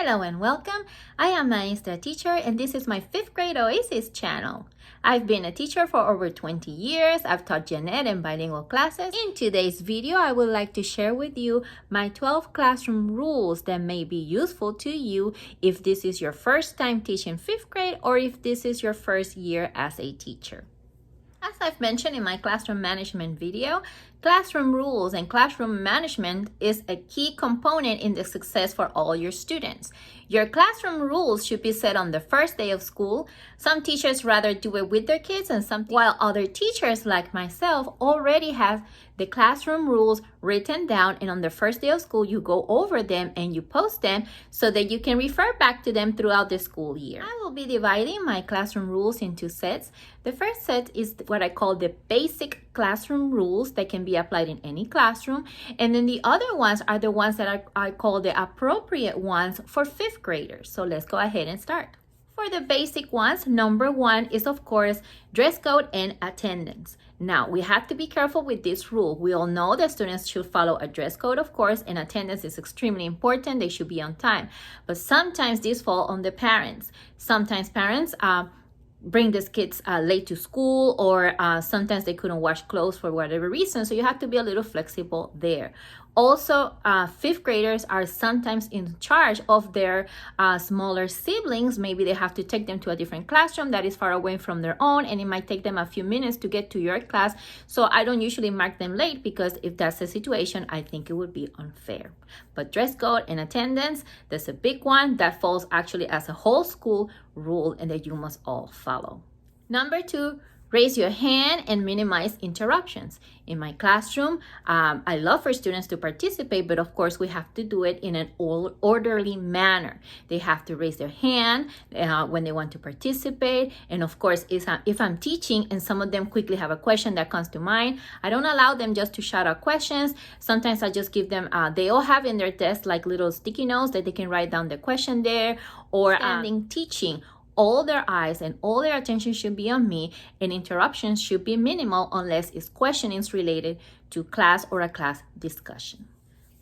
Hello and welcome. I am Maestra Teacher and this is my 5th grade Oasis channel. I've been a teacher for over 20 years. I've taught gen ed and bilingual classes. In today's video, I would like to share with you my 12 classroom rules that may be useful to you if this is your first time teaching 5th grade or if this is your first year as a teacher. As I've mentioned in my classroom management video, classroom rules and classroom management is a key component in the success for all your students. Your classroom rules should be set on the first day of school. Some teachers rather do it with their kids while other teachers like myself already have the classroom rules written down, and on the first day of school you go over them and you post them so that you can refer back to them throughout the school year. I will be dividing my classroom rules into sets. The first set is what I call the basic classroom rules that can be applied in any classroom, and then the other ones are the ones that I call the appropriate ones for 5th graders. So let's go ahead and start. For the basic ones, number 1 is of course dress code and attendance. Now, we have to be careful with this rule. We all know that students should follow a dress code, of course, and attendance is extremely important. They should be on time. But sometimes these fall on the parents. Sometimes parents bring these kids late to school, or sometimes they couldn't wash clothes for whatever reason. So you have to be a little flexible there. Also, 5th graders are sometimes in charge of their smaller siblings. Maybe they have to take them to a different classroom that is far away from their own, and it might take them a few minutes to get to your class. So I don't usually mark them late, because if that's the situation, I think it would be unfair. But dress code and attendance, that's a big one that falls actually as a whole school rule and that you must all follow. Number 2, raise your hand and minimize interruptions. In my classroom, I love for students to participate, but of course we have to do it in an orderly manner. They have to raise their hand when they want to participate. And of course, if I'm teaching and some of them quickly have a question that comes to mind, I don't allow them just to shout out questions. Sometimes I just give them, they all have in their desk like little sticky notes that they can write down the question there, or standing teaching. All their eyes and all their attention should be on me, and interruptions should be minimal unless it's questionings related to class or a class discussion.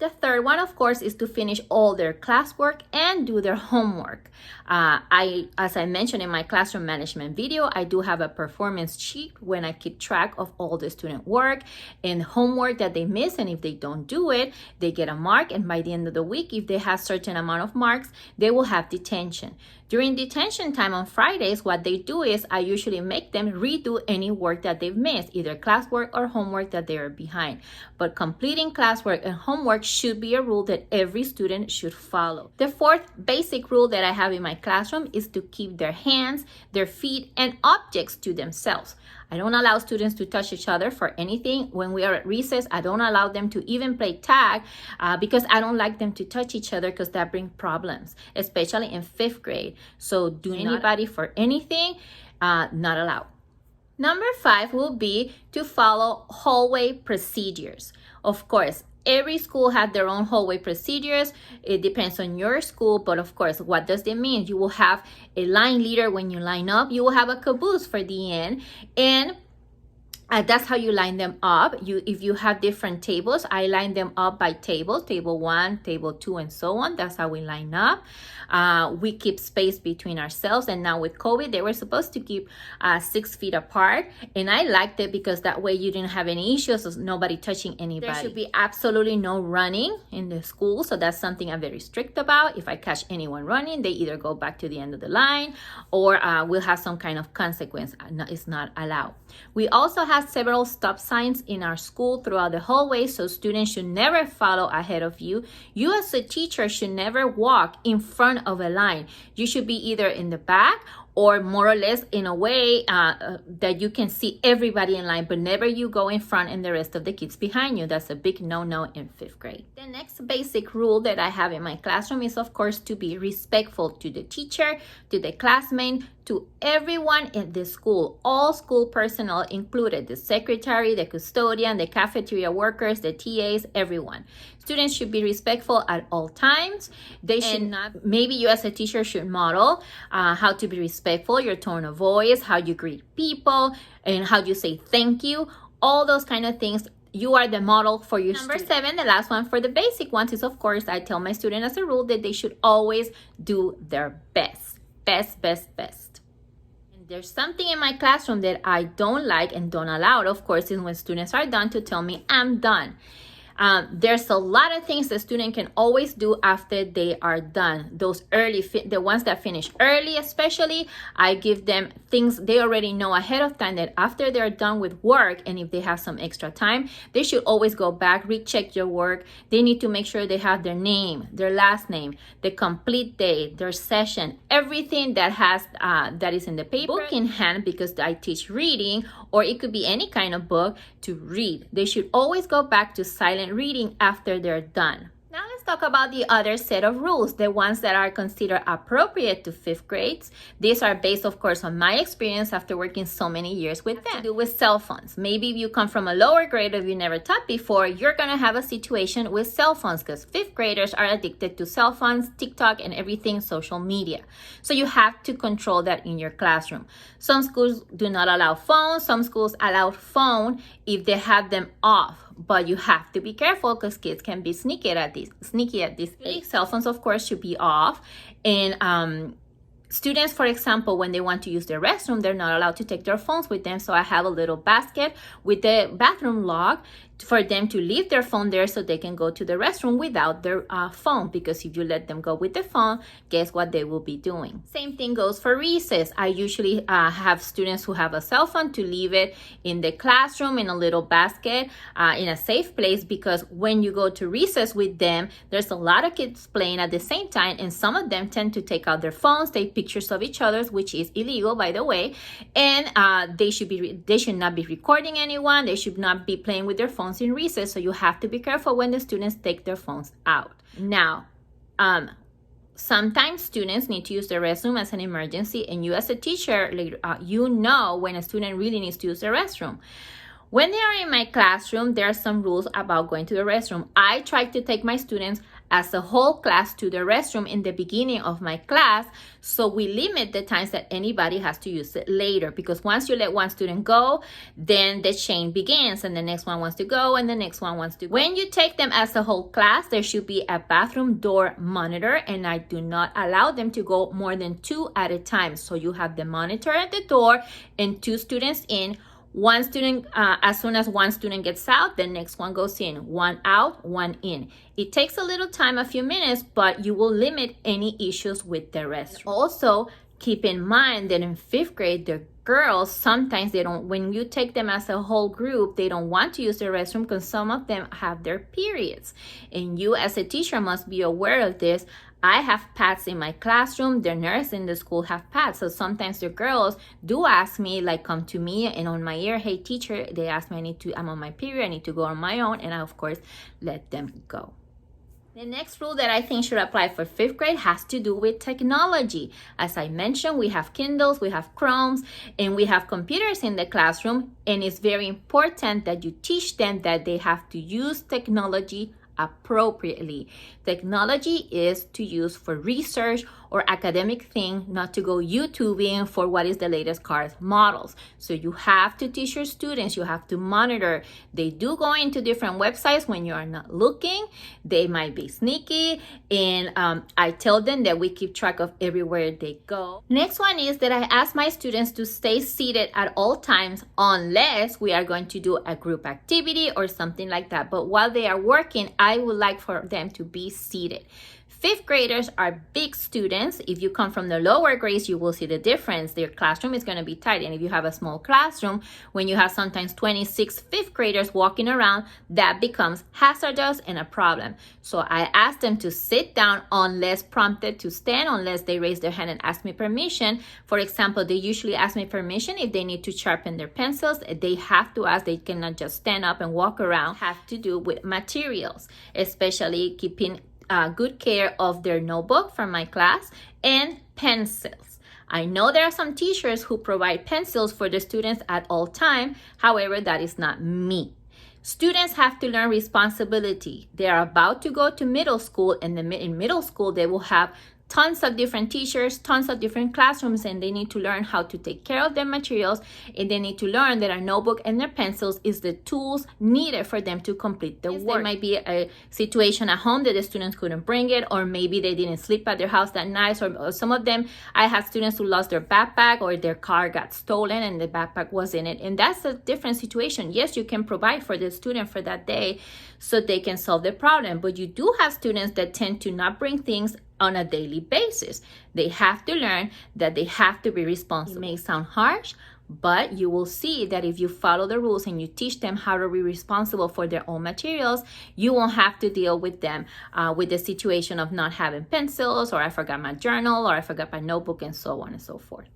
The third one, of course, is to finish all their classwork and do their homework. As I mentioned in my classroom management video, I do have a performance sheet when I keep track of all the student work and homework that they miss, and if they don't do it, they get a mark, and by the end of the week, if they have certain amount of marks, they will have detention. During detention time on Fridays, what they do is I usually make them redo any work that they've missed, either classwork or homework that they are behind. But completing classwork and homework should be a rule that every student should follow. The fourth basic rule that I have in my classroom is to keep their hands, their feet, and objects to themselves. I don't allow students to touch each other for anything. When we are at recess, I don't allow them to even play tag because I don't like them to touch each other, because that brings problems, especially in 5th grade. So do anybody for anything, not allowed. Number 5 will be to follow hallway procedures. Of course, every school has their own hallway procedures. It depends on your school, but of course, what does that mean? You will have a line leader when you line up. You will have a caboose for the end, and that's how you line them up. If you have different tables, I line them up by tables, table 1, table 2, and so on. That's how we line up. We keep space between ourselves, and now with COVID, they were supposed to keep 6 feet apart, and I liked it because that way you didn't have any issues of nobody touching anybody. There should be absolutely no running in the school, so that's something I'm very strict about. If I catch anyone running, they either go back to the end of the line, or we'll have some kind of consequence. It's not allowed. We also have several stop signs in our school throughout the hallway, so students should never follow ahead of you. You as a teacher should never walk in front of a line. You should be either in the back or more or less in a way that you can see everybody in line, but never you go in front and the rest of the kids behind you. That's a big no-no in 5th grade. The next basic rule that I have in my classroom is, of course, to be respectful to the teacher, to the classmate, to everyone in the school, all school personnel included, the secretary, the custodian, the cafeteria workers, the TAs, everyone. Students should be respectful at all times. They should not, maybe you as a teacher should model how to be respectful, your tone of voice, how you greet people, and how you say thank you. All those kind of things you are the model for your Number 7, the last one for the basic ones is, of course, I tell my student as a rule that they should always do their best. Best. And there's something in my classroom that I don't like and don't allow, of course, is when students are done to tell me I'm done. There's a lot of things the student can always do after they are done. Those the ones that finish early especially, I give them things they already know ahead of time that after they're done with work, and if they have some extra time, they should always go back, recheck your work. They need to make sure they have their name, their last name, the complete date, their session, everything that has that is in the paper, book in hand, because I teach reading, or it could be any kind of book to read. They should always go back to silent reading after they're done. Now let's talk about the other set of rules, the ones that are considered appropriate to 5th grades. These are based, of course, on my experience after working so many years with them. To do with cell phones. Maybe if you come from a lower grade or you never taught before, you're going to have a situation with cell phones because 5th graders are addicted to cell phones, TikTok, and everything social media. So you have to control that in your classroom. Some schools do not allow phones. Some schools allow phone if they have them off. But you have to be careful because kids can be sneaky at this age. Cell phones, of course, should be off. And students, for example, when they want to use their restroom, they're not allowed to take their phones with them. So I have a little basket with the bathroom lock for them to leave their phone there so they can go to the restroom without their phone. Because if you let them go with the phone, guess what they will be doing? Same thing goes for recess. I usually have students who have a cell phone to leave it in the classroom in a little basket in a safe place, because when you go to recess with them, there's a lot of kids playing at the same time, and some of them tend to take out their phones, take pictures of each other, which is illegal, by the way, and they should not be recording anyone. They should not be playing with their phones in recess. So you have to be careful when the students take their phones out. Now, sometimes students need to use the restroom as an emergency, and you as a teacher, you know when a student really needs to use the restroom. When they are in my classroom, there are some rules about going to the restroom. I try to take my students as a whole class to the restroom in the beginning of my class, so we limit the times that anybody has to use it later, because once you let one student go, then the chain begins and the next one wants to go and the next one wants to go. When you take them as a whole class, there should be a bathroom door monitor, and I do not allow them to go more than 2 at a time. So you have the monitor at the door and 2 students in. One student, as soon as one student gets out, the next one goes in. One out, one in. It takes a little time, a few minutes, but you will limit any issues with the restroom. Also, keep in mind that in 5th grade, the girls, sometimes they don't, when you take them as a whole group, they don't want to use the restroom because some of them have their periods. And you as a teacher must be aware of this. I have pads in my classroom. The nurses in the school have pads. So sometimes the girls do ask me, like, come to me and on my ear, hey teacher, they ask me, I'm on my period, I need to go on my own. And I, of course, let them go. The next rule that I think should apply for 5th grade has to do with technology. As I mentioned, we have Kindles, we have Chromes, and we have computers in the classroom. And it's very important that you teach them that they have to use technology appropriately. Technology is to use for research or academic thing, not to go YouTubing for what is the latest cars models. So you have to teach your students, you have to monitor. They do go into different websites when you are not looking. They might be sneaky, and I tell them that we keep track of everywhere they go. Next one is that I ask my students to stay seated at all times unless we are going to do a group activity or something like that. But while they are working, I would like for them to be seated. 5th graders are big students. If you come from the lower grades, you will see the difference. Their classroom is going to be tight. And if you have a small classroom, when you have sometimes 26 5th graders walking around, that becomes hazardous and a problem. So I ask them to sit down unless prompted to stand, unless they raise their hand and ask me permission. For example, they usually ask me permission if they need to sharpen their pencils. They have to ask. They cannot just stand up and walk around. Have to do with materials, especially keeping good care of their notebook from my class and pencils. I know there are some teachers who provide pencils for the students at all time. However, that is not me. Students have to learn responsibility. They are about to go to middle school, and in middle school, they will have tons of different teachers, tons of different classrooms, and they need to learn how to take care of their materials, and they need to learn that a notebook and their pencils is the tools needed for them to complete the work. There might be a situation at home that the students couldn't bring it, or maybe they didn't sleep at their house that night, or some of them, I had students who lost their backpack or their car got stolen and the backpack was in it, and that's a different situation. Yes, you can provide for the student for that day so they can solve the problem, but you do have students that tend to not bring things on a daily basis. They have to learn that they have to be responsible. It may sound harsh, but you will see that if you follow the rules and you teach them how to be responsible for their own materials, you won't have to deal with them with the situation of not having pencils, or I forgot my journal, or I forgot my notebook, and so on and so forth.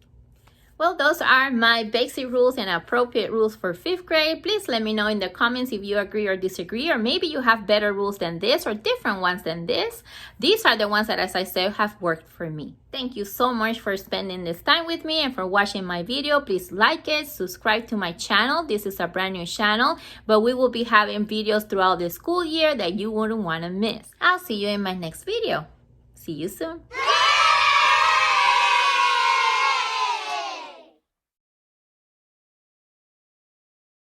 Well, those are my basic rules and appropriate rules for 5th grade. Please let me know in the comments if you agree or disagree, or maybe you have better rules than this or different ones than this. These are the ones that, as I said, have worked for me. Thank you so much for spending this time with me and for watching my video. Please like it, subscribe to my channel. This is a brand new channel, but we will be having videos throughout the school year that you wouldn't want to miss. I'll see you in my next video. See you soon.